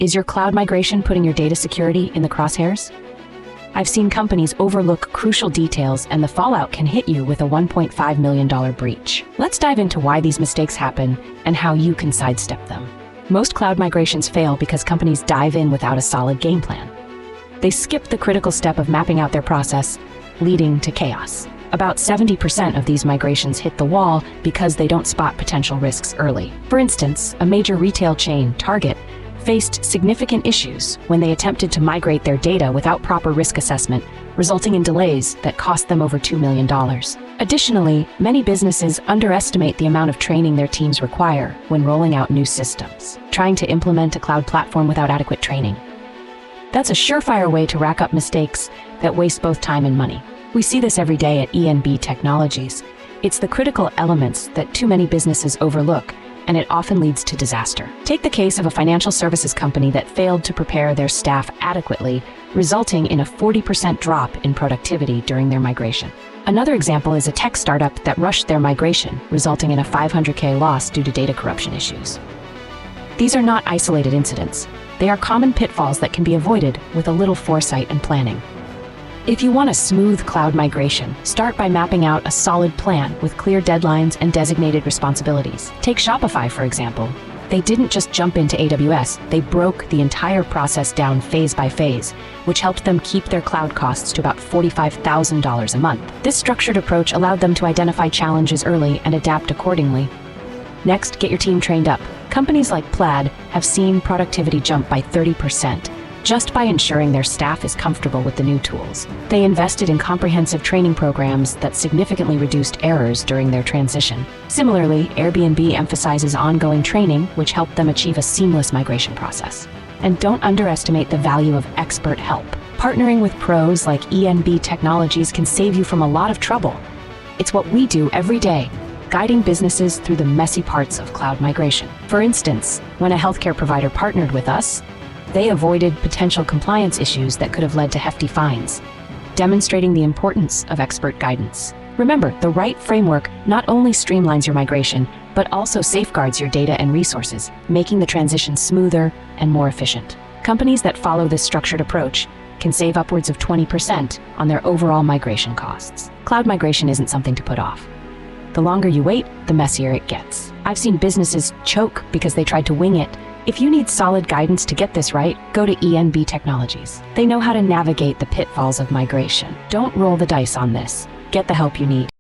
Is your cloud migration putting your data security in the crosshairs? I've seen companies overlook crucial details, and the fallout can hit you with a $1.5 million breach. Let's dive into why these mistakes happen and how you can sidestep them. Most cloud migrations fail because companies dive in without a solid game plan. They skip the critical step of mapping out their process, leading to chaos. About 70% of these migrations hit the wall because they don't spot potential risks early. For instance, a major retail chain, Target, faced significant issues when they attempted to migrate their data without proper risk assessment, resulting in delays that cost them over $2 million. Additionally, many businesses underestimate the amount of training their teams require when rolling out new systems, trying to implement a cloud platform without adequate training. That's a surefire way to rack up mistakes that waste both time and money. We see this every day at ENB Technologies. It's the critical elements that too many businesses overlook, and it often leads to disaster. Take the case of a financial services company that failed to prepare their staff adequately, resulting in a 40% drop in productivity during their migration. Another example is a tech startup that rushed their migration, resulting in a $500K loss due to data corruption issues. These are not isolated incidents. They are common pitfalls that can be avoided with a little foresight and planning. If you want a smooth cloud migration, start by mapping out a solid plan with clear deadlines and designated responsibilities. Take Shopify, for example. They didn't just jump into AWS, they broke the entire process down phase by phase, which helped them keep their cloud costs to about $45,000 a month. This structured approach allowed them to identify challenges early and adapt accordingly. Next, get your team trained up. Companies like Plaid have seen productivity jump by 30%. Just by ensuring their staff is comfortable with the new tools. They invested in comprehensive training programs that significantly reduced errors during their transition. Similarly, Airbnb emphasizes ongoing training, which helped them achieve a seamless migration process. And don't underestimate the value of expert help. Partnering with pros like ENB Technologies can save you from a lot of trouble. It's what we do every day, guiding businesses through the messy parts of cloud migration. For instance, when a healthcare provider partnered with us, they avoided potential compliance issues that could have led to hefty fines, demonstrating the importance of expert guidance. Remember, the right framework not only streamlines your migration, but also safeguards your data and resources, making the transition smoother and more efficient. Companies that follow this structured approach can save upwards of 20% on their overall migration costs. Cloud migration isn't something to put off. The longer you wait, the messier it gets. I've seen businesses choke because they tried to wing it. If you need solid guidance to get this right, go to ENB Technologies. They know how to navigate the pitfalls of migration. Don't roll the dice on this. Get the help you need.